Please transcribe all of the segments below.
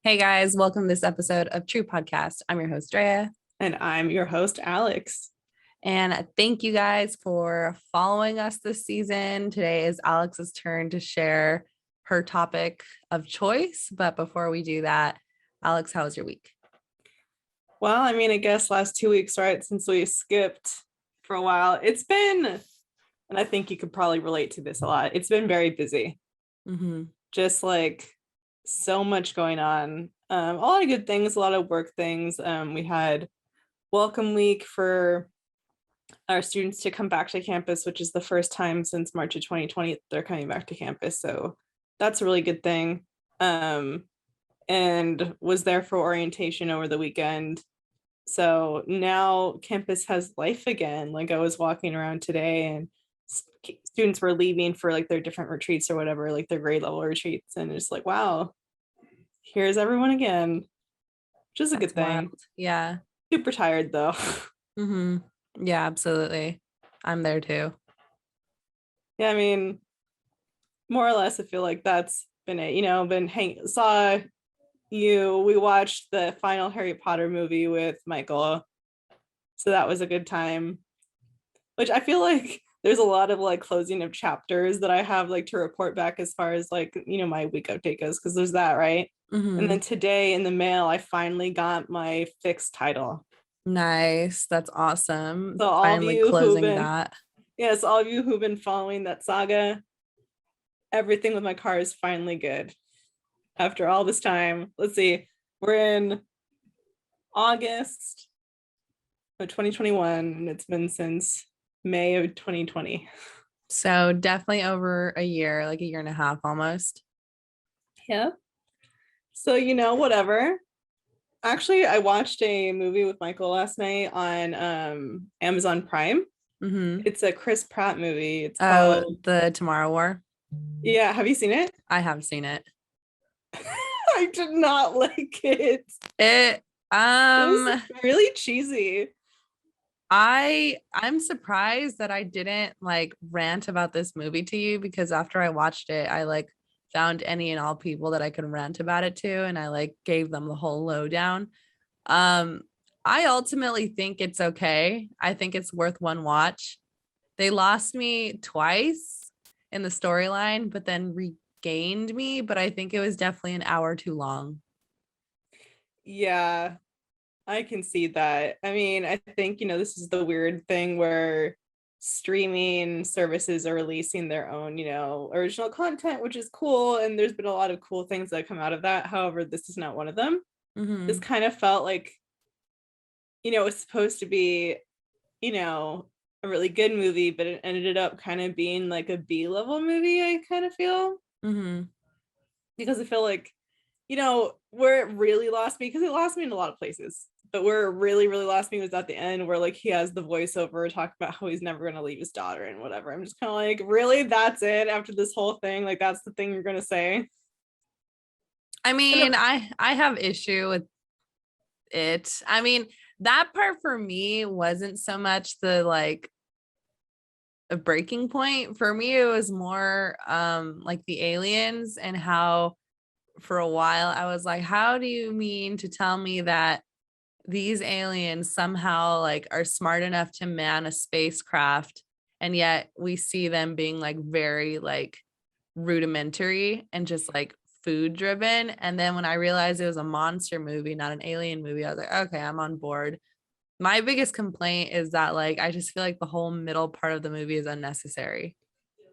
Hey guys, welcome to this episode of TRUUU Podcast. I'm your host, Drea. And I'm your host, Alex. And thank you guys for following us this season. Today is Alex's turn to share her topic of choice. But before we do that, Alex, how was your week? Well, I guess last 2 weeks, right, since we skipped for a while, it's been, and I think you could probably relate to this a lot, it's been very busy. Just like so much going on. A lot of good things, a lot of work things. We had welcome week for our students to come back to campus, which is the first time since March of 2020 they're coming back to campus. So that's a really good thing. And was there for orientation over the weekend. So now campus has life again. Like I was walking around today and students were leaving for like their different retreats or whatever, like their grade level retreats. And it's like, wow, here's everyone again, which is a good thing. Wild. Yeah. Super tired though. Yeah, absolutely. I'm there too. Yeah, more or less, I feel like that's been it. We watched the final Harry Potter movie with Michael. So that was a good time. Which I feel like there's a lot of like closing of chapters that I have like to report back as far as like, my week update goes, because there's that, right? And then today in the mail, I finally got my fixed title. Nice. That's awesome. So all finally of you closing that. Yes, all of you who've been following that saga, everything with my car is finally good. After all this time, let's see, we're in August of 2021, and it's been since May of 2020. So definitely over a year, like a year and a half almost. Yeah. So, whatever. Actually, I watched a movie with Michael last night on Amazon Prime. It's a Chris Pratt movie. It's called The Tomorrow War. Yeah, have you seen it? I have seen it. I did not like it. It was really cheesy. I'm surprised that I didn't like rant about this movie to you, because after I watched it, I like found any and all people that I could rant about it to, and I like gave them the whole lowdown. I ultimately think it's okay. I think it's worth one watch. They lost me twice in the storyline, but then regained me. But I think it was definitely an hour too long. Yeah, I can see that. I think, this is the weird thing where streaming services are releasing their own, original content, which is cool. And there's been a lot of cool things that come out of that. However, this is not one of them. This kind of felt like, it's supposed to be, a really good movie, but it ended up kind of being like a B-level movie, I kind of feel. Because I feel like, where it really lost me, because it lost me in a lot of places, but where it really, really lost me was at the end, where like he has the voiceover talking about how he's never going to leave his daughter and whatever. I'm just kind of like, really? That's it after this whole thing? Like, that's the thing you're going to say? I have issue with it. That part for me wasn't so much the like a breaking point. For me, it was more like the aliens, and how for a while I was like, how do you mean to tell me that these aliens somehow like are smart enough to man a spacecraft, and yet we see them being like very like rudimentary and just like food driven? And then when I realized it was a monster movie, not an alien movie, I was like, okay, I'm on board. My biggest complaint is that like I just feel like the whole middle part of the movie is unnecessary.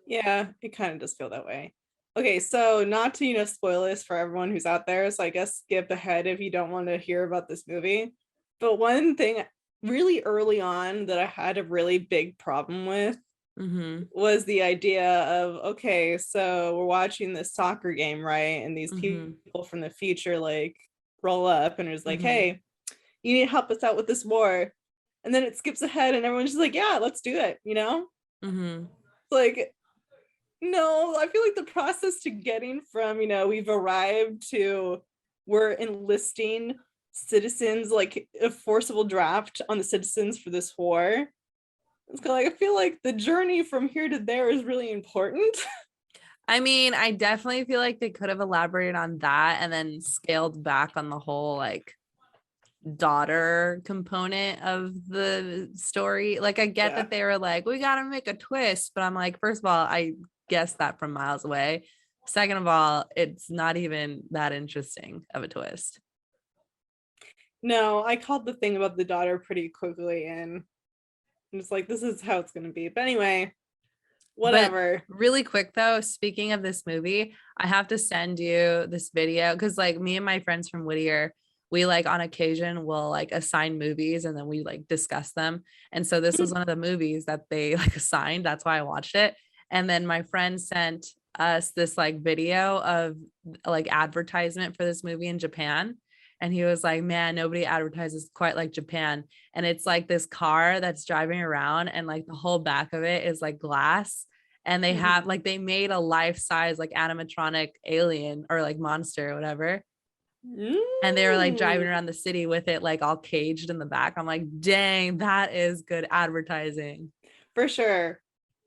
Yeah, it kind of does feel that way. Okay, so not to, spoil this for everyone who's out there, so I guess skip ahead if you don't want to hear about this movie. But one thing really early on that I had a really big problem with was the idea of, okay, so we're watching this soccer game, right? And these people from the future like roll up and it's like, hey, you need to help us out with this war. And then it skips ahead and everyone's just like, yeah, let's do it, Like, no, I feel like the process to getting from, we've arrived to we're enlisting citizens, like a forcible draft on the citizens for this war. It's kind of like, I feel like the journey from here to there is really important. I mean, I definitely feel like they could have elaborated on that and then scaled back on the whole like daughter component of the story. Like, I get that they were like, we got to make a twist, but I'm like, first of all, I guessed that from miles away. Second of all, it's not even that interesting of a twist. No, I called the thing about the daughter pretty quickly, and I'm just like, this is how it's going to be. But anyway, whatever. But really quick though, speaking of this movie, I have to send you this video because like me and my friends from Whittier, we like on occasion will like assign movies and then we like discuss them. And so this was one of the movies that they like assigned. That's why I watched it. And then my friend sent us this like video of like advertisement for this movie in Japan. And he was like, man, nobody advertises quite like Japan. And it's like this car that's driving around and like the whole back of it is like glass. And they have like, they made a life-size like animatronic alien or like monster or whatever. And they were like driving around the city with it like all caged in the back. I'm like, dang, that is good advertising. For sure.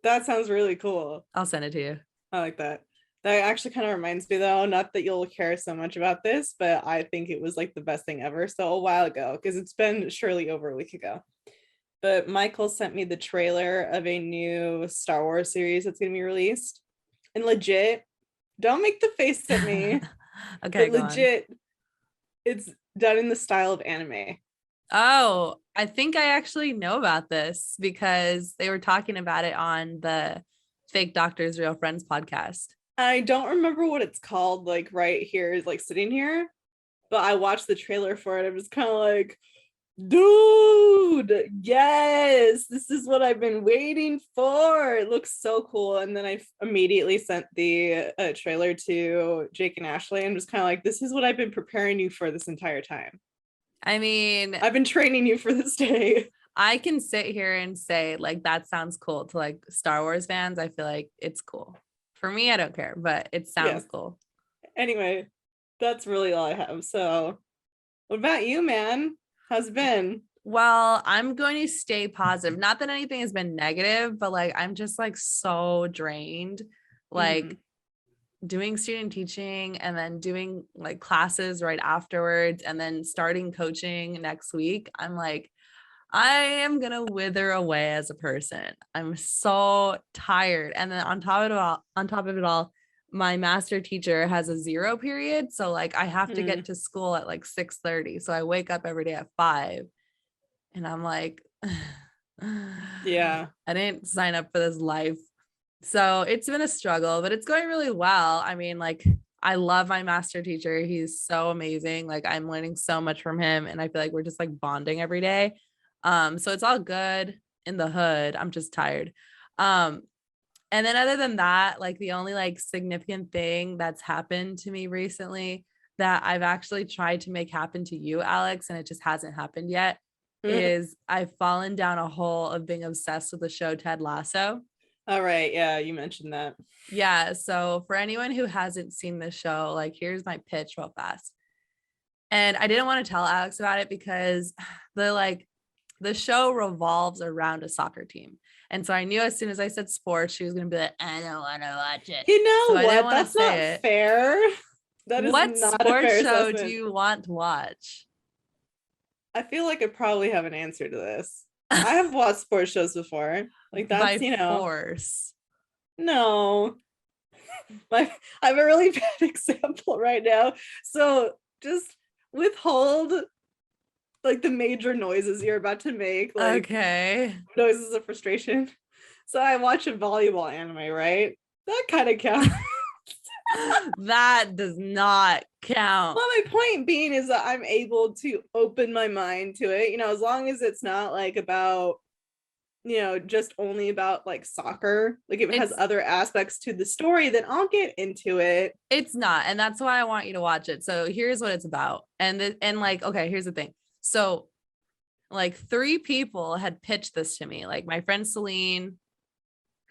That sounds really cool. I'll send it to you. I like that. That actually kind of reminds me though, not that you'll care so much about this, but I think it was like the best thing ever. So a while ago, because it's been surely over a week ago. But Michael sent me the trailer of a new Star Wars series that's going to be released. And legit, don't make the face at me. Okay, but legit, it's done in the style of anime. Oh, I think I actually know about this because they were talking about it on the Fake Doctors Real Friends podcast. I don't remember what it's called, like right here, like sitting here, but I watched the trailer for it. I was kind of like, dude, yes, this is what I've been waiting for. It looks so cool. And then I immediately sent the trailer to Jake and Ashley and was kind of like, this is what I've been preparing you for this entire time. I mean, I've been training you for this day. I can sit here and say like that sounds cool to like Star Wars fans. I feel like it's cool. For me, I don't care, but it sounds cool. Anyway, that's really all I have. So what about you, man? How's it been? Well, I'm going to stay positive. Not that anything has been negative, but like I'm just like so drained. Like doing student teaching and then doing like classes right afterwards and then starting coaching next week. I'm like, I am gonna wither away as a person. I'm so tired. And then on top of it all, my master teacher has a 0 period. So like I have to get to school at like 6:30. So I wake up every day at 5. And I'm like, yeah, I didn't sign up for this life. So it's been a struggle, but it's going really well. I mean, like I love my master teacher. He's so amazing. Like I'm learning so much from him. And I feel like we're just like bonding every day. So it's all good in the hood. I'm just tired. And then other than that, like the only like significant thing that's happened to me recently that I've actually tried to make happen to you, Alex, and it just hasn't happened yet, is I've fallen down a hole of being obsessed with the show Ted Lasso. All right. Yeah, you mentioned that. Yeah. So for anyone who hasn't seen the show, like here's my pitch real fast. And I didn't want to tell Alex about it because the show revolves around a soccer team. And so I knew as soon as I said sports, she was going to be like, I don't want to watch it. You know so what? That's not fair. That is what not sports a fair show assessment. do you want to watch? I feel like I probably have an answer to this. I have watched sports shows before. Like that's, By force. No. I have a really bad example right now. So just withhold like the major noises you're about to make. Like okay. Noises of frustration. So I watch a volleyball anime, right? That kind of counts. That does not count. Well, my point being is that I'm able to open my mind to it, you know, as long as it's not like about, you know, just only about like soccer. Like if it has other aspects to the story, then I'll get into it. It's not. And that's why I want you to watch it. So here's what it's about. And like, okay, here's the thing. So like 3 people had pitched this to me, like my friend Celine,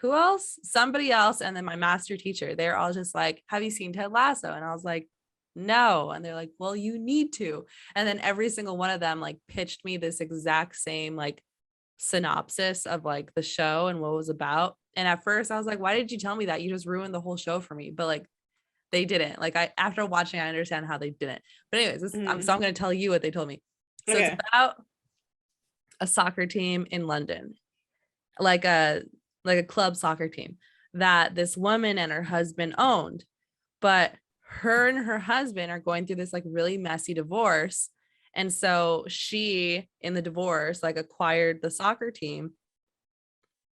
who else? Somebody else. And then my master teacher. They're all just like, have you seen Ted Lasso? And I was like, no. And they're like, well, you need to. And then every single one of them like pitched me this exact same like synopsis of like the show and what it was about. And at first I was like, why did you tell me that? You just ruined the whole show for me. But like they didn't. Like after watching, I understand how they didn't. But anyways, so I'm going to tell you what they told me. So it's about a soccer team in London, like a club soccer team that this woman and her husband owned. But her and her husband are going through this like really messy divorce. And so she, in the divorce, like acquired the soccer team,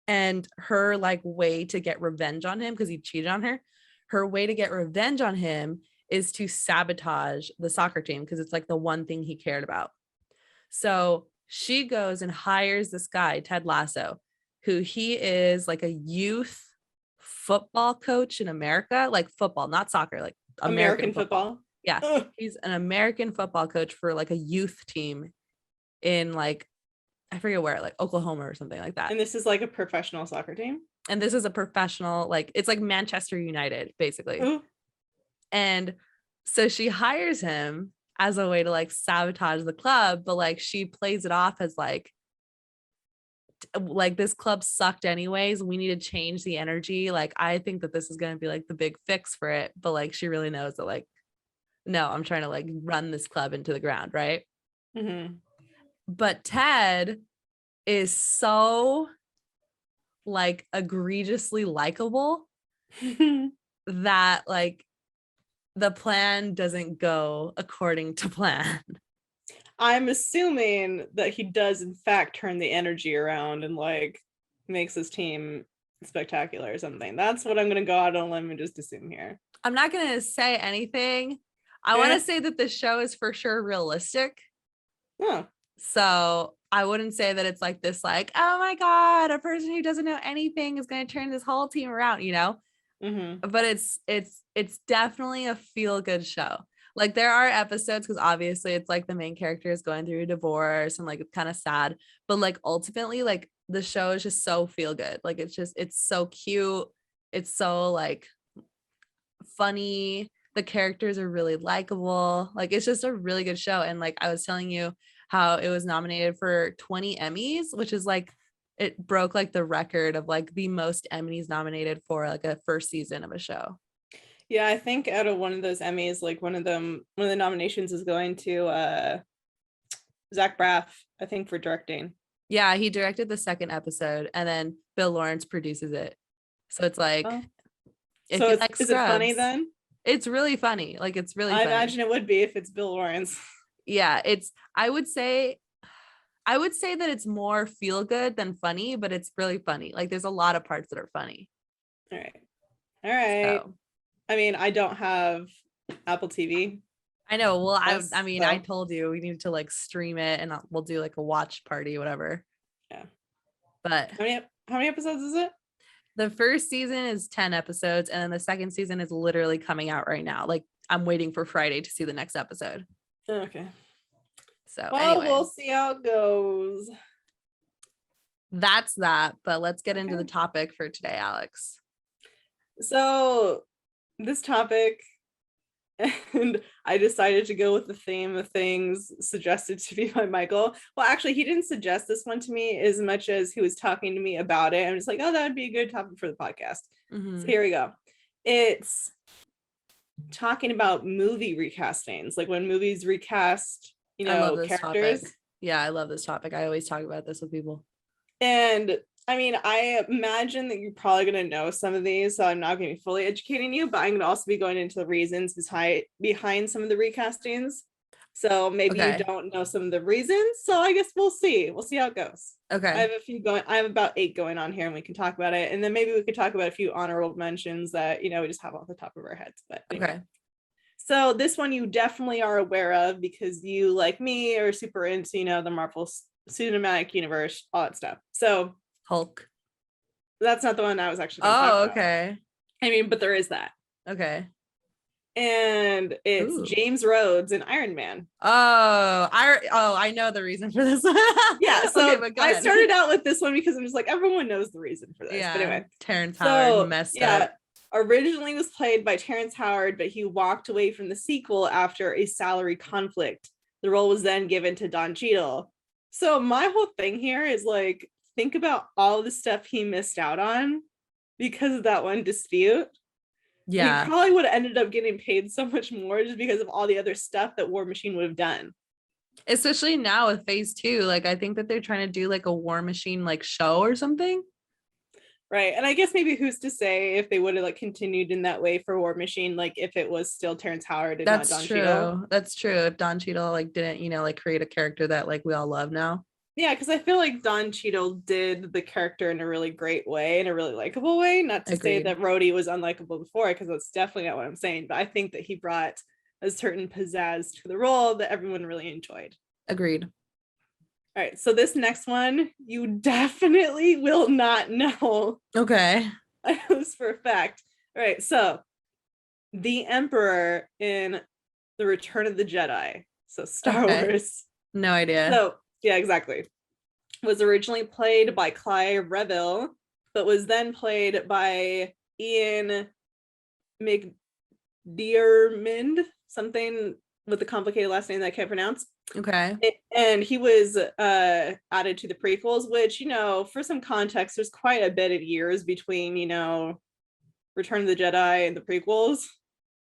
and her like way to get revenge on him, because he cheated on her, her way to get revenge on him is to sabotage the soccer team, because it's like the one thing he cared about. So she goes and hires this guy, Ted Lasso, who he is like a youth football coach in America, like football, not soccer, like American football. Yeah. Ugh. He's an American football coach for like a youth team in like, I forget where, like Oklahoma or something like that. And this is like a professional soccer team? And this is a professional, like it's like Manchester United, basically. Ooh. And so she hires him as a way to like sabotage the club, but like she plays it off as like this club sucked anyways. We need to change the energy. Like I think that this is going to be like the big fix for it. But like she really knows that like, no, I'm trying to like run this club into the ground, right? Mm-hmm. But Ted is so like egregiously likable that like the plan doesn't go according to plan. I'm assuming that he does in fact turn the energy around and like makes his team spectacular or something. That's what I'm going to go out on a limb and just assume here. I'm not going to say anything. I want to say that the show is for sure realistic. Oh. So I wouldn't say that it's like this, like, oh my God, a person who doesn't know anything is going to turn this whole team around, you know? Mm-hmm. But it's definitely a feel-good show. Like there are episodes, because obviously it's like the main character is going through a divorce and like it's kind of sad, but like ultimately like the show is just so feel good. Like it's so cute. It's so like funny. The characters are really likable. Like it's just a really good show. And like I was telling you how it was nominated for 20 Emmys, which is like it broke like the record of like the most Emmys nominated for like a first season of a show. Yeah, I think out of one of those Emmys, like one of the nominations is going to Zach Braff, I think, for directing. Yeah, he directed the second episode, and then Bill Lawrence produces it. So it's like, is it funny then? It's really funny. Like it's really funny. I imagine it would be if it's Bill Lawrence. Yeah, I would say that it's more feel good than funny, but it's really funny. Like there's a lot of parts that are funny. All right. So. I mean, I don't have Apple TV. I know. Well, I told you we need to like stream it and we'll do like a watch party, whatever. Yeah. But how many episodes is it? The first season is 10 episodes, and then the second season is literally coming out right now. Like I'm waiting for Friday to see the next episode. Okay. So anyway. We'll see how it goes. That's that. But let's get into the topic for today, Alex. So this topic, and I decided to go with the theme of things suggested to me by Michael. Well, actually, he didn't suggest this one to me as much as he was talking to me about it. I'm just like, oh, that would be a good topic for the podcast. Mm-hmm. So here we go. It's talking about movie recastings, like when movies recast, characters. Topic. Yeah, I love this topic. I always talk about this with people. And I mean, I imagine that you're probably going to know some of these, so I'm not going to be fully educating you, but I'm going to also be going into the reasons behind some of the recastings. So maybe you don't know some of the reasons. So I guess we'll see. We'll see how it goes. Okay. I have about 8 going on here, and we can talk about it. And then maybe we could talk about a few honorable mentions that, we just have off the top of our heads. But anyway. Okay. So this one you definitely are aware of because you, like me, are super into, the Marvel Cinematic Universe, all that stuff. So Hulk. That's not the one I was actually going to talk about. Okay. I mean, but there is that. Okay. And it's James Rhodes in Iron Man. I know the reason for this. Yeah, so I started out with this one because I'm just like, everyone knows the reason for this. Yeah, but anyway. Terrence Howard messed up. Originally was played by Terrence Howard, but he walked away from the sequel after a salary conflict. The role was then given to Don Cheadle. So my whole thing here is like, think about all the stuff he missed out on because of that one dispute, yeah, he probably would have ended up getting paid so much more just because of all the other stuff that War Machine would have done. especially now with phase 2, like I think that they're trying to do like a War Machine like show or something. Right. And I guess maybe who's to say if they would have like continued in that way for War Machine, like if it was still Terrence Howard and not Don Cheadle. That's true. If Don Cheadle like didn't, like create a character that like we all love now. Yeah, because I feel like Don Cheadle did the character in a really great way, in a really likable way. Not to say that Rhodey was unlikable before, because that's definitely not what I'm saying. But I think that he brought a certain pizzazz to the role that everyone really enjoyed. Agreed. All right, so this next one, you definitely will not know. Okay. I know this for a fact. All right, so the Emperor in The Return of the Jedi, so Star Wars. No idea. So, yeah, exactly. Was originally played by Clive Revill, but was then played by Ian McDiarmid, something with a complicated last name that I can't pronounce. Okay. And he was added to the prequels, which, for some context, there's quite a bit of years between, Return of the Jedi and the prequels.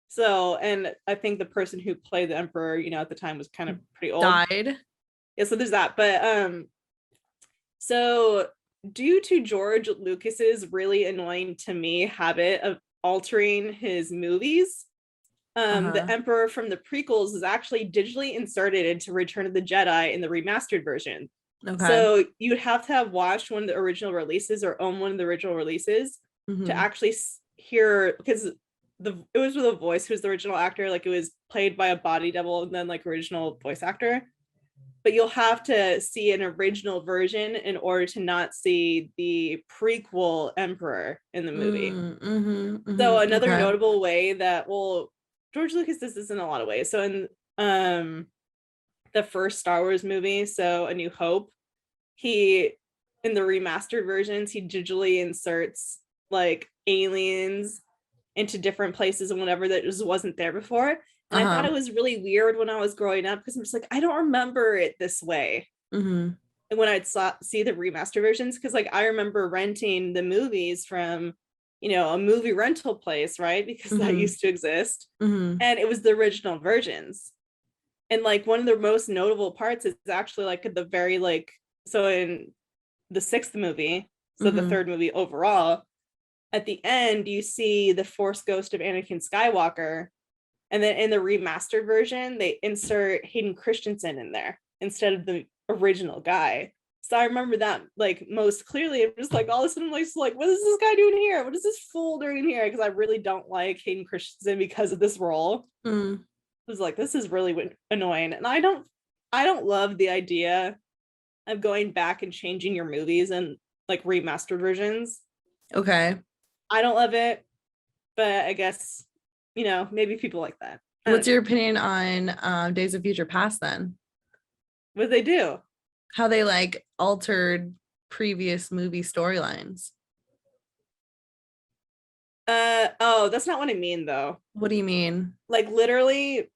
So, and I think the person who played the Emperor, at the time was kind of pretty old. Died. Yeah, so there's that. But so due to George Lucas's really annoying to me habit of altering his movies, the Emperor from the prequels is actually digitally inserted into Return of the Jedi in the remastered version. Okay. So you'd have to have watched one of the original releases or own one of the original releases to actually hear, because it was with a voice who's the original actor, like it was played by a body double and then like original voice actor. But you'll have to see an original version in order to not see the prequel Emperor in the movie. So another notable way that, George Lucas does this in a lot of ways. So in the first Star Wars movie, so A New Hope, in the remastered versions, he digitally inserts like aliens into different places and whatever that just wasn't there before. And I thought it was really weird when I was growing up, because I'm just like, I don't remember it this way. And when I'd see the remaster versions, because like I remember renting the movies from, a movie rental place, right? Because that used to exist. And it was the original versions. And like one of the most notable parts is actually like at the very so in the 6th movie, so the 3rd movie overall, at the end, you see the Force ghost of Anakin Skywalker. And then in the remastered version, they insert Hayden Christensen in there instead of the original guy. So I remember that like most clearly. I'm just like, all of a sudden, like, what is this guy doing here? What is this fool doing here? Because I really don't like Hayden Christensen because of this role. I was like, this is really annoying. And I don't love the idea of going back and changing your movies and like remastered versions. Okay. I don't love it, but I guess, maybe people like that. What's your opinion on Days of Future Past then? What did they do? How they like altered previous movie storylines. That's not what I mean though. What do you mean? Like literally,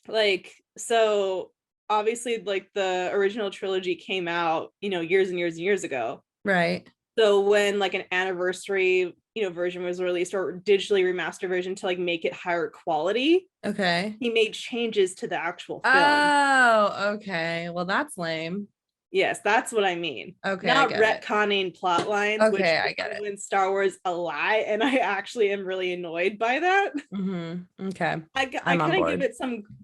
like, so obviously like the original trilogy came out, years and years and years ago. Right. So when like an anniversary, version was released, or digitally remastered version to like make it higher quality. Okay. He made changes to the actual film. Oh, okay. Well, that's lame. Yes, that's what I mean. Okay. Not retconning plot lines. Okay, which I get it. In Star Wars a lie, and I actually am really annoyed by that. Okay. I kind of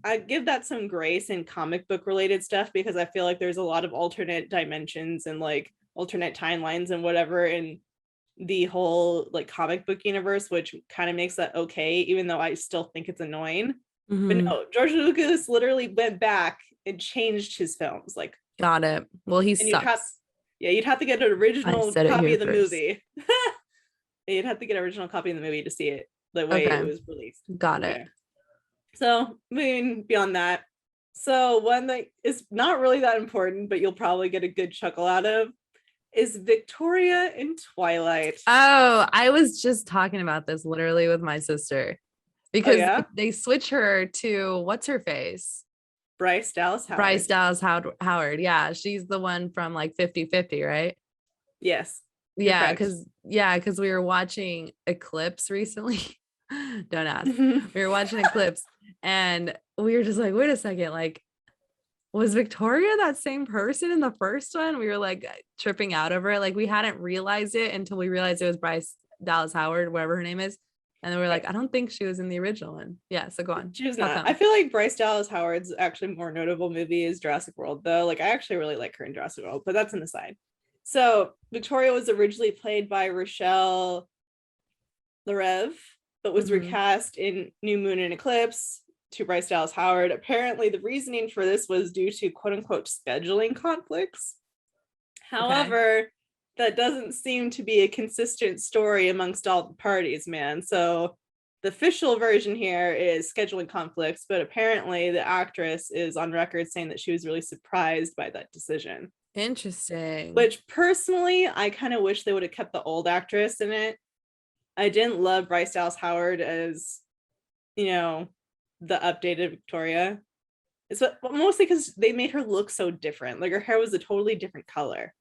I give that some grace in comic book related stuff, because I feel like there's a lot of alternate dimensions and like alternate timelines and whatever in the whole like comic book universe, which kind of makes that okay, even though I still think it's annoying. But no, George Lucas literally went back and changed his films. Like, got it. Well, he sucks. You'd have to get an original copy of the movie. You'd have to get an original copy of the movie to see it the way it was released. Got it. So moving beyond that, so one that is not really that important, but you'll probably get a good chuckle out of, is Victoria in Twilight. Oh, I was just talking about this literally with my sister, because they switch her to what's her face? Bryce Dallas Howard. Howard. Yeah, she's the one from like 50-50, right? Yes. Yeah, because we were watching Eclipse recently. Don't ask. We were watching Eclipse and we were just like, wait a second, like, was Victoria that same person in the first one? We were like tripping out over it. Like we hadn't realized it until we realized it was Bryce Dallas Howard, whatever her name is. And then we were like, I don't think she was in the original one. Yeah, so go on. She was not. I feel like Bryce Dallas Howard's actually more notable movie is Jurassic World, though. Like I actually really like her in Jurassic World, but that's an aside. So Victoria was originally played by Rochelle Larev, but was recast in New Moon and Eclipse to Bryce Dallas Howard. Apparently, the reasoning for this was due to quote unquote scheduling conflicts. However, that doesn't seem to be a consistent story amongst all the parties, man. So the official version here is scheduling conflicts, but apparently the actress is on record saying that she was really surprised by that decision. Interesting. Which personally, I kind of wish they would have kept the old actress in it. I didn't love Bryce Dallas Howard as, you know, the updated Victoria. It's mostly because they made her look so different. Like her hair was a totally different color.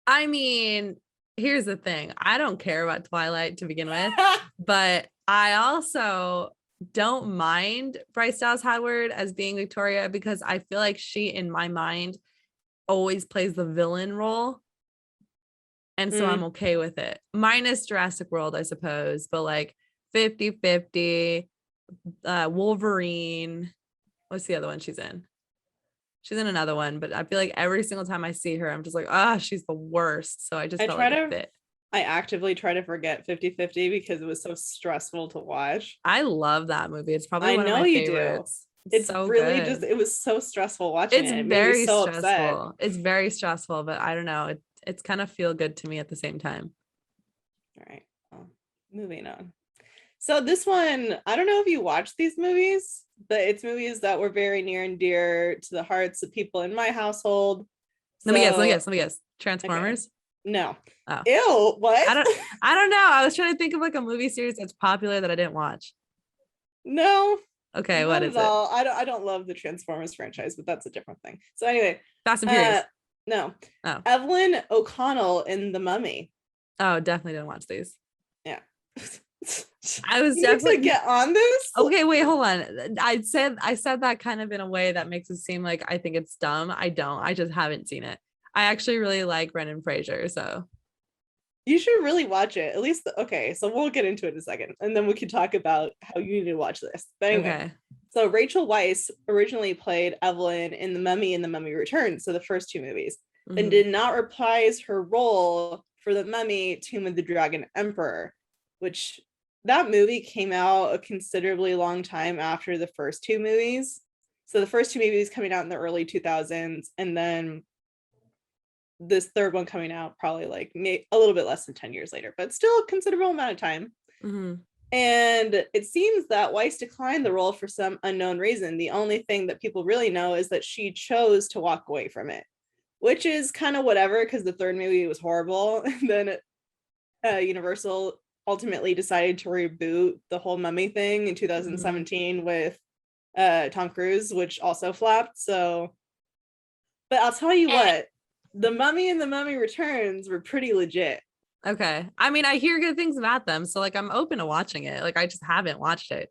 I mean, here's the thing. I don't care about Twilight to begin with, but I also don't mind Bryce Dallas Howard as being Victoria because I feel like she, in my mind, always plays the villain role. And so I'm okay with it. Minus Jurassic World, I suppose, but like 50-50, Wolverine. What's the other one she's in? She's in another one, but I feel like every single time I see her, I'm just like, she's the worst. So I just felt like it fit. I actively try to forget 50-50 because it was so stressful to watch. I love that movie. It's probably one of my favorites. It's so really good. It was so stressful watching it. It's very stressful. Upset. It's very stressful, but I don't know. It's kind of feel good to me at the same time. All right. Well, moving on. So this one, I don't know if you watched these movies, but it's movies that were very near and dear to the hearts of people in my household. Let me guess. Transformers? Okay. No. Oh. Ew, what? I don't know. I was trying to think of like a movie series that's popular that I didn't watch. No. Okay, what is it? I don't love the Transformers franchise, but that's a different thing. So anyway. Fast and Furious. No. Oh. Evelyn O'Connell in The Mummy. Oh, definitely didn't watch these. Yeah. I was definitely to get on this. Okay, wait, hold on. I said that kind of in a way that makes it seem like I think it's dumb. I don't. I just haven't seen it. I actually really like Brendan Fraser, so you should really watch it. At least so we'll get into it in a second, and then we can talk about how you need to watch this. But anyway, so Rachel Weisz originally played Evelyn in The Mummy and The Mummy Returns, so the first two movies, and did not reprise her role for The Mummy, Tomb of the Dragon Emperor, which that movie came out a considerably long time after the first two movies. So the first two movies coming out in the early 2000s, and then this third one coming out probably like a little bit less than 10 years later, but still a considerable amount of time. And it seems that Weiss declined the role for some unknown reason. The only thing that people really know is that she chose to walk away from it, which is kind of whatever, because the third movie was horrible. And then Universal ultimately decided to reboot the whole Mummy thing in 2017 with Tom Cruise, which also flopped. So, but I'll tell you what, The Mummy and The Mummy Returns were pretty legit. Okay. I mean, I hear good things about them, so like I'm open to watching it. Like I just haven't watched it.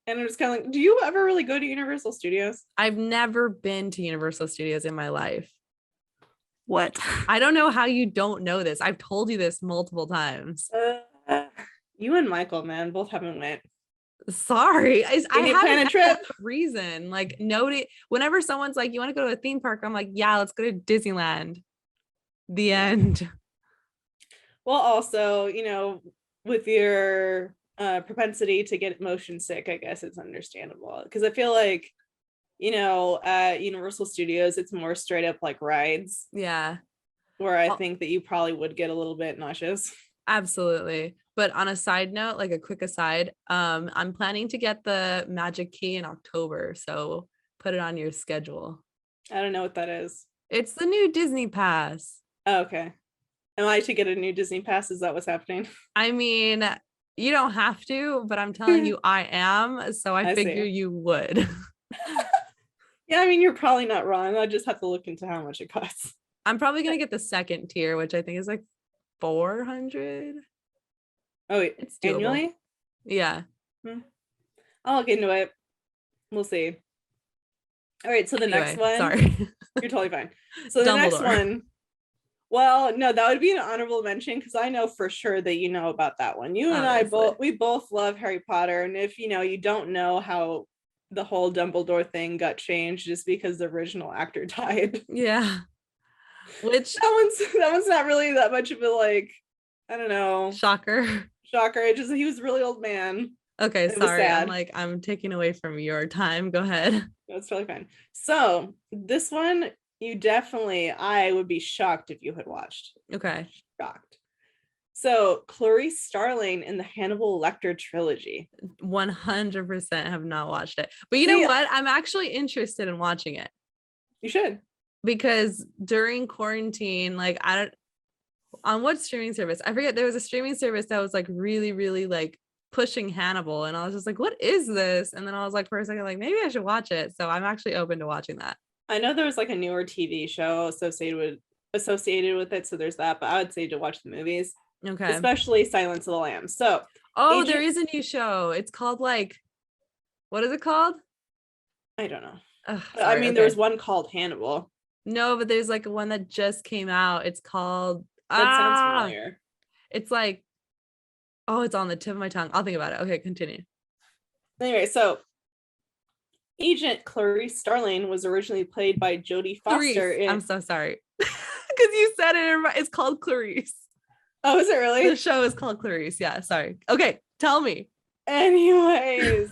And I'm just kind of like, do you ever really go to Universal Studios? I've never been to Universal Studios in my life. What? I don't know how you don't know this. I've told you this multiple times. You and Michael, man, both haven't went. Sorry. I haven't had a reason. Like nobody, whenever someone's like, you want to go to a theme park? I'm like, yeah, let's go to Disneyland. The end. Well, also, you know, with your propensity to get motion sick, I guess it's understandable. Because I feel like, you know, at Universal Studios, it's more straight up like rides. Yeah. Where I think that you probably would get a little bit nauseous. Absolutely. But on a side note, like a quick aside, I'm planning to get the Magic Key in October. So put it on your schedule. I don't know what that is. It's the new Disney Pass. Oh, okay. Am I to get a new Disney Pass? Is that what's happening? I mean, you don't have to, but I'm telling you, I am. So I figure you would. Yeah, I mean, you're probably not wrong. I just have to look into how much it costs. I'm probably gonna get the second tier, which I think is like 400. Oh, It's doable. Annually? Yeah. I'll look into it. We'll see. All right, so the next one. Sorry. You're totally fine. So the next one. Well, no, that would be an honorable mention because I know for sure that you know about that one. You and I both love Harry Potter, and if you don't know how the whole Dumbledore thing got changed just because the original actor died. Yeah. Which that one's not really that much of a like, I don't know. Shocker. It just he was a really old man. Okay, sorry. I'm taking away from your time. Go ahead. That's totally fine. So this one, I would be shocked if you had watched. Okay. Shocked. So Clarice Starling in the Hannibal Lecter trilogy. 100% have not watched it. But you know what? I'm actually interested in watching it. You should. Because during quarantine, on what streaming service? I forget. There was a streaming service that was like really, really like pushing Hannibal. And I was just like, what is this? And then I was like, for a second, like, maybe I should watch it. So I'm actually open to watching that. I know there was like a newer TV show associated with it. So there's that, but I would say to watch the movies. Okay. Especially Silence of the Lambs. So there is a new show. It's called what is it called? I don't know. There was one called Hannibal. No, but there's like one that just came out. It's called that sounds familiar. It's like, it's on the tip of my tongue. I'll think about it. Okay, continue. Anyway, so Agent Clarice Starling was originally played by Jodie Foster. I'm so sorry. Because you said it. It's called Clarice. Oh, is it really? The show is called Clarice. Yeah, sorry. Okay, tell me. Anyways,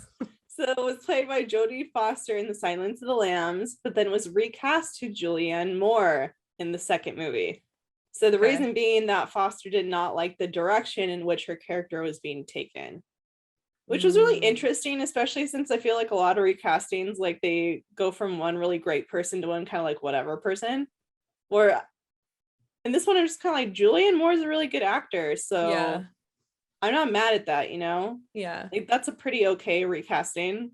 so it was played by Jodie Foster in The Silence of the Lambs, but then was recast to Julianne Moore in the second movie. So the reason being that Foster did not like the direction in which her character was being taken, which was really interesting, especially since I feel like a lot of recastings, like they go from one really great person to one kind of like whatever person. And this one, I'm just kind of like, Julianne Moore is a really good actor. So yeah. I'm not mad at that, Yeah. Like that's a pretty okay recasting.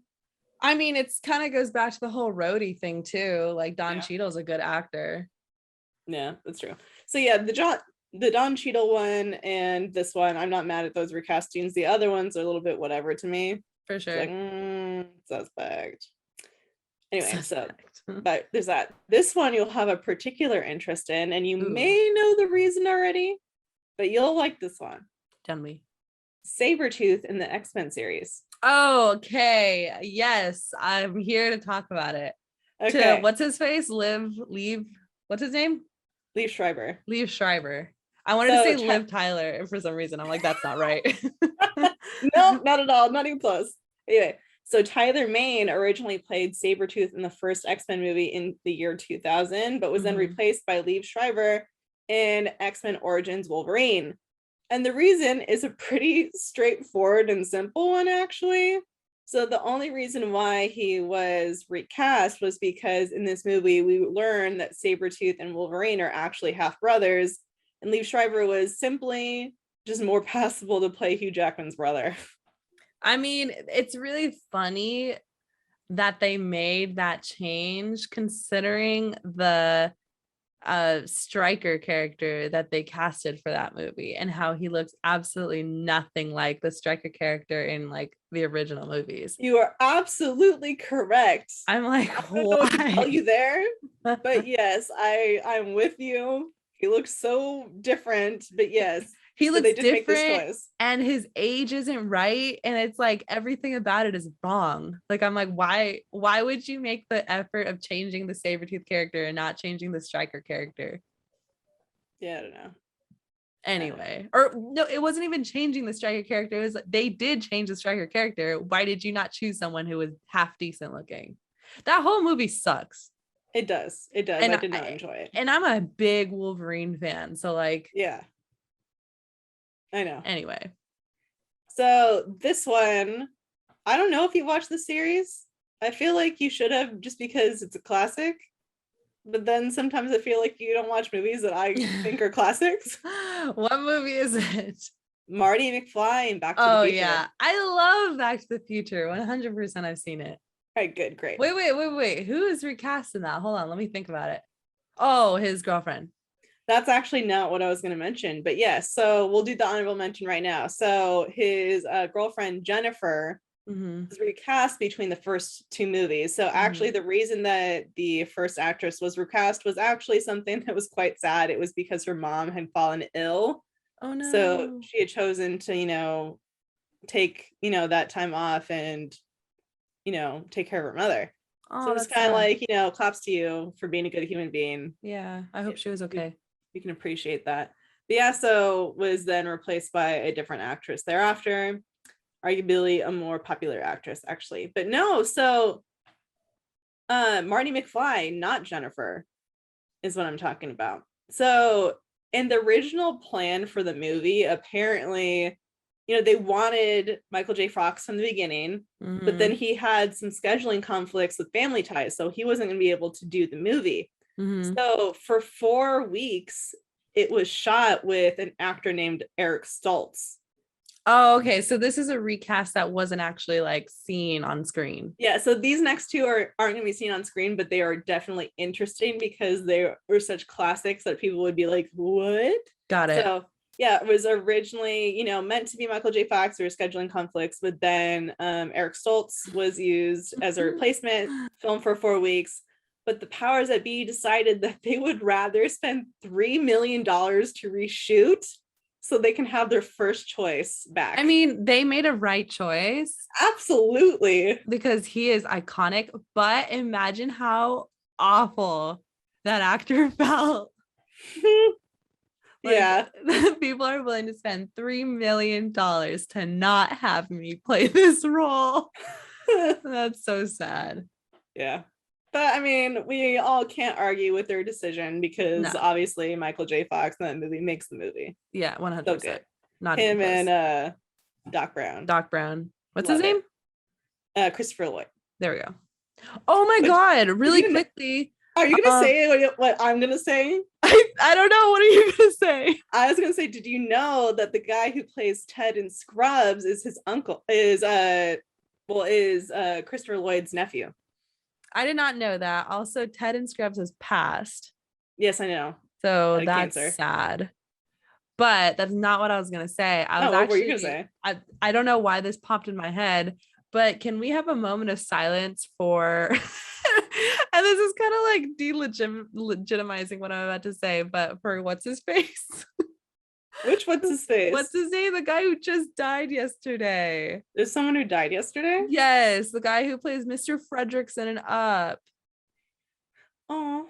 I mean, it's kind of goes back to the whole roadie thing too. Like Don Cheadle's a good actor. Yeah, that's true. So yeah, the Don Cheadle one and this one, I'm not mad at those recastings. The other ones are a little bit whatever to me. For sure. Like, suspect. Anyway, but there's that. This one you'll have a particular interest in, and you may know the reason already, but you'll like this one. Tell me. Sabretooth in the X-Men series. Oh, okay. Yes, I'm here to talk about it. Okay. What's his face? What's his name? Liev Schreiber. I wanted to say Liv Tyler, and for some reason I'm like, that's not right. No, not at all. Not even close. Anyway, so Tyler Mane originally played Sabretooth in the first X-Men movie in the year 2000, but was then replaced by Liev Schreiber in X-Men Origins Wolverine. And the reason is a pretty straightforward and simple one, actually. So the only reason why he was recast was because in this movie, we learned that Sabretooth and Wolverine are actually half brothers. And Liev Schreiber was simply just more passable to play Hugh Jackman's brother. I mean, it's really funny that they made that change considering the Stryker character that they casted for that movie and how he looks absolutely nothing like the Stryker character in like the original movies. You are absolutely correct. I'm like, I don't know what to tell you there, but yes, I'm with you. He looks so different, but yes, he looks different and his age isn't right. And it's like everything about it is wrong. Like, I'm like, why would you make the effort of changing the Sabretooth character and not changing the Stryker character? Yeah, I don't know. Anyway, or no, it wasn't even changing the Stryker character. It was they did change the Stryker character. Why did you not choose someone who was half decent looking? That whole movie sucks. It does. And I did not enjoy it. And I'm a big Wolverine fan. So like, yeah. I know. Anyway. So this one, I don't know if you watched the series. I feel like you should have just because it's a classic. But then sometimes I feel like you don't watch movies that I think are classics. What movie is it? Marty McFly and Back to the Future. Oh yeah. I love Back to the Future. 100% I've seen it. All right, good, great. Wait. Who is recasting that? Hold on, let me think about it. Oh, his girlfriend. That's actually not what I was going to mention, but yes. So we'll do the honorable mention right now. So his girlfriend Jennifer was recast between the first two movies. So actually, the reason that the first actress was recast was actually something that was quite sad. It was because her mom had fallen ill. Oh no! So she had chosen to, take that time off and take care of her mother. Oh, so it's kind of like claps to you for being a good human being. Yeah, I hope she was okay. You can appreciate that. But yeah, so was then replaced by a different actress thereafter, arguably a more popular actress actually. But no, so Marty Mcfly, not Jennifer, is what I'm talking about. So in the original plan for the movie, apparently they wanted Michael J. Fox from the beginning, but then he had some scheduling conflicts with family ties, so he wasn't going to be able to do the movie. So for 4 weeks, it was shot with an actor named Eric Stoltz. Oh, okay. So this is a recast that wasn't actually like seen on screen. Yeah. So these next two aren't going to be seen on screen, but they are definitely interesting because they were such classics that people would be like, "What?" Got it. So yeah, it was originally meant to be Michael J. Fox. There were scheduling conflicts, but then Eric Stoltz was used as a replacement, filmed for 4 weeks. But the powers that be decided that they would rather spend $3 million to reshoot so they can have their first choice back. I mean, they made a right choice. Absolutely. Because he is iconic, but imagine how awful that actor felt. Yeah. People are willing to spend $3 million to not have me play this role. That's so sad. Yeah. But I mean, we all can't argue with their decision because obviously Michael J. Fox in that movie makes the movie. Yeah, 100%. So good. Not him and Doc Brown. Doc Brown. What's Love his name? Christopher Lloyd. There we go. Oh my God. Really quickly. Are you going to say what I'm going to say? I don't know. What are you going to say? I was going to say, did you know that the guy who plays Ted in Scrubs is his uncle, is Christopher Lloyd's nephew? I did not know that. Also, Ted in Scrubs has passed. Yes, I know. So that's sad. But that's not what I was going to say. What were you going to say? I don't know why this popped in my head, but can we have a moment of silence for, and this is kind of like legitimizing what I'm about to say, but for what's his face? What's his face? What's his name? The guy who just died yesterday. There's someone who died yesterday? Yes, the guy who plays Mr. Fredrickson in Up. Oh.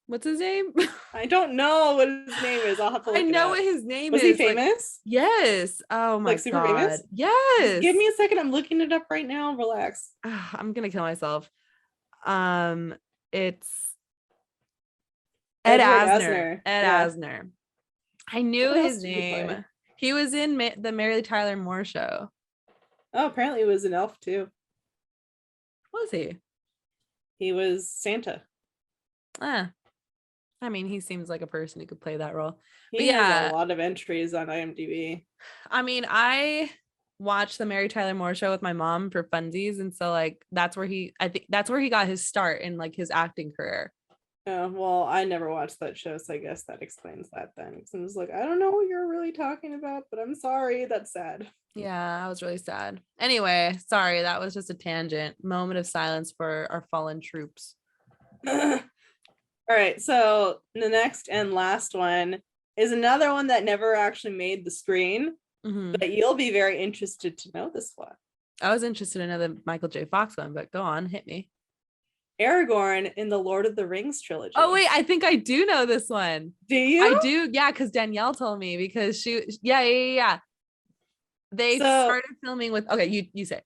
What's his name? I don't know what his name is. I'll have to look I know it up. what his name is. Was he famous? Yes. Oh my super God. Famous? Yes. Just give me a second. I'm looking it up right now. Relax. I'm gonna kill myself. It's Ed Asner. Asner. Asner. I knew What his else did he play? name. He was in the Mary Tyler Moore Show. Oh, apparently he was an elf too. Was he? He was Santa. I mean, he seems like a person who could play that role. He has a lot of entries on IMDb. I mean, I watched the Mary Tyler Moore Show with my mom for funsies, and so that's where he got his start in his acting career. Oh, well, I never watched that show, so I guess that explains that then. Because I was like, I don't know what you're really talking about, but I'm sorry. That's sad. Yeah, I was really sad. Anyway, sorry, that was just a tangent. Moment of silence for our fallen troops. All right, so the next and last one is another one that never actually made the screen, but you'll be very interested to know this one. I was interested in the Michael J. Fox one, but go on, hit me. Aragorn in the Lord of the Rings trilogy. Oh wait, I think I do know this one. Do you? I do, yeah, because Danielle told me because yeah. They started filming with, okay, you say.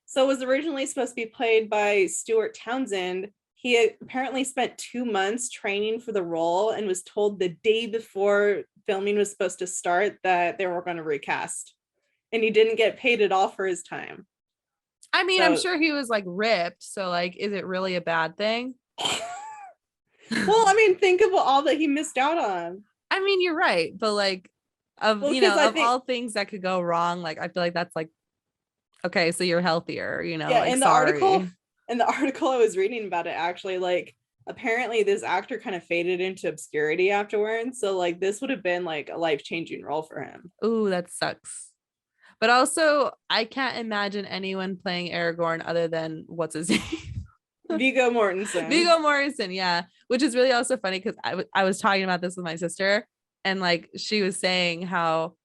So it was originally supposed to be played by Stuart Townsend. He apparently spent 2 months training for the role and was told the day before filming was supposed to start that they were going to recast. And he didn't get paid at all for his time. I mean, I'm sure he was ripped. So is it really a bad thing? Well, I mean, think of all that he missed out on. I mean, you're right. But of all things that could go wrong, I feel like that's okay, so you're healthier, Yeah, in the in the article I was reading about it, actually, like apparently this actor kind of faded into obscurity afterwards. So like this would have been like a life-changing role for him. Ooh, that sucks. But also, I can't imagine anyone playing Aragorn other than what's his name? Viggo Mortensen. Viggo Mortensen, yeah. Which is really also funny because I was talking about this with my sister, and like she was saying how,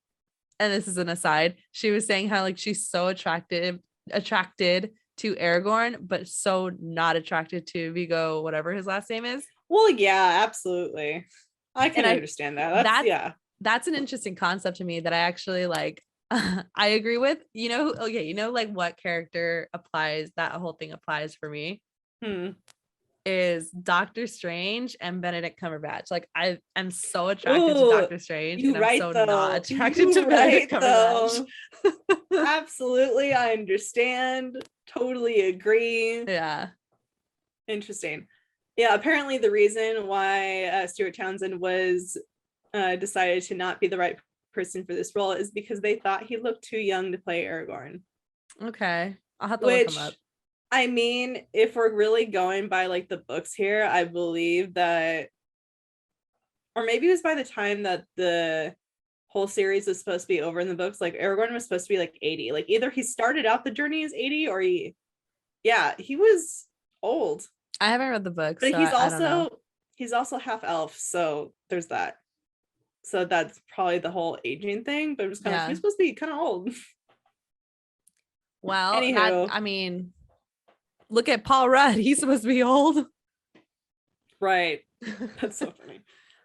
and this is an aside, she was saying how like she's so attracted to Aragorn, but so not attracted to Viggo, whatever his last name is. Well, yeah, absolutely. I can understand that. That's an interesting concept to me that I actually like. I agree with. Okay, like what character applies, that whole thing applies for me is Doctor Strange and Benedict Cumberbatch. Like I am so attracted to Doctor Strange, and I'm so not attracted to Benedict Cumberbatch. Absolutely, I understand. Totally agree. Yeah. Interesting. Yeah, apparently the reason why Stuart Townsend was decided to not be the right person for this role is because they thought he looked too young to play Aragorn. Okay, I'll have to look him up. I mean, if we're really going by like the books here, I believe that, or maybe it was by the time that the whole series was supposed to be over in the books, like Aragorn was supposed to be like 80. Like either he started out the journey as 80 or he was old. I haven't read the book, but so he's also half elf, so there's that. So that's probably the whole aging thing, but it was kind of, he's supposed to be kind of old. Well, look at Paul Rudd. He's supposed to be old. Right. That's so funny.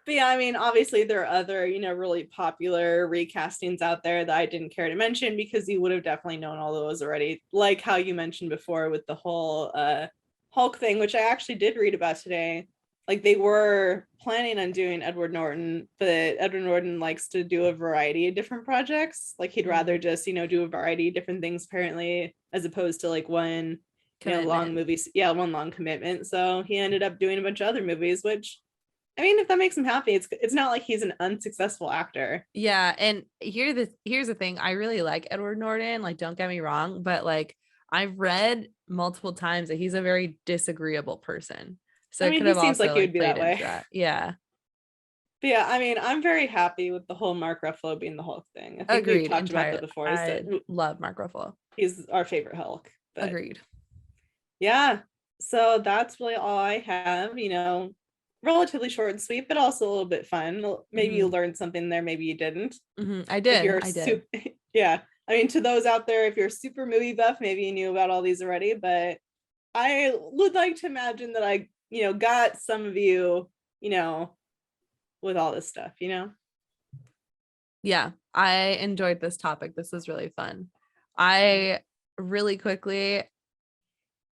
But yeah, I mean, obviously there are other, really popular recastings out there that I didn't care to mention because you would have definitely known all those already. Like how you mentioned before with the whole Hulk thing, which I actually did read about today. Like they were planning on doing Edward Norton, but Edward Norton likes to do a variety of different projects. Like he'd rather just, do a variety of different things apparently, as opposed to like one long movies. Yeah, one long commitment. So he ended up doing a bunch of other movies, which, I mean, if that makes him happy, it's not like he's an unsuccessful actor. Yeah, and here's the thing. I really like Edward Norton. Like, don't get me wrong, but like I've read multiple times that he's a very disagreeable person. So it could have seems also like he would be that way. Yeah. But yeah, I mean, I'm very happy with the whole Mark Ruffalo being the Hulk thing. I think we've talked about that before. I love Mark Ruffalo. He's our favorite Hulk. But agreed. Yeah. So that's really all I have, relatively short and sweet, but also a little bit fun. Maybe you learned something there, maybe you didn't. I did. I did. Yeah. I mean, to those out there, if you're super movie buff, maybe you knew about all these already, but I would like to imagine that I, got some of you, with all this stuff, Yeah, I enjoyed this topic. This was really fun. I really quickly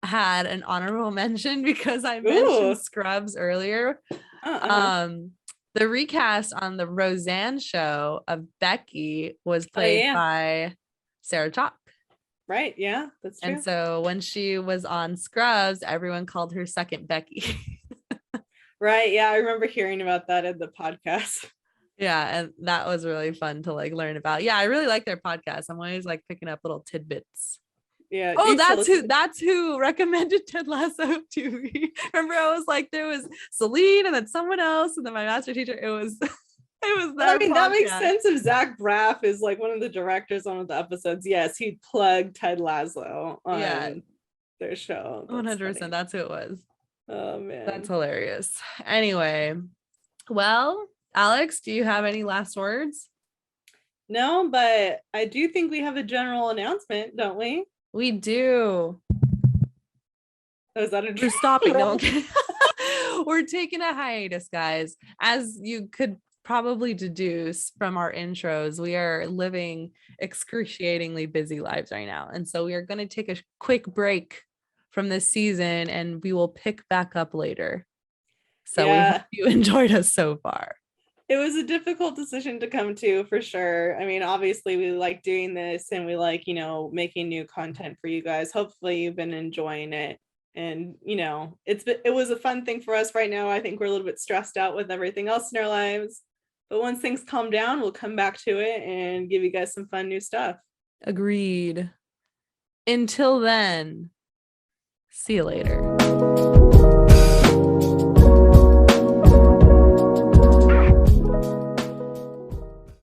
had an honorable mention because I mentioned Scrubs earlier. The recast on the Roseanne show of Becky was played by Sarah Chalke. Right. Yeah, that's true. And so when she was on Scrubs, everyone called her second Becky. Right. Yeah, I remember hearing about that in the podcast. Yeah, and that was really fun to like learn about. Yeah, I really like their podcast. I'm always like picking up little tidbits. Yeah. Oh, that's who recommended Ted Lasso to me. Remember, I was like, there was Celine and then someone else, and then my master teacher. It was that. I mean, that makes sense if Zach Braff is like one of the directors on one of the episodes. Yes, he plugged Ted Lasso on their show. 100%. That's who it was. Oh man, that's hilarious. Anyway, well, Alex, do you have any last words? No, but I do think we have a general announcement, don't we? We do. Oh, is that a We're stopping? No, we're taking a hiatus, guys. As you could probably deduce from our intros, we are living excruciatingly busy lives right now. And so we are going to take a quick break from this season and we will pick back up later. So we hope you enjoyed us so far. It was a difficult decision to come to, for sure. I mean, obviously we like doing this and we like, making new content for you guys. Hopefully you've been enjoying it. And, it was a fun thing for us right now. I think we're a little bit stressed out with everything else in our lives. But once things calm down, we'll come back to it and give you guys some fun new stuff. Agreed. Until then, See you later.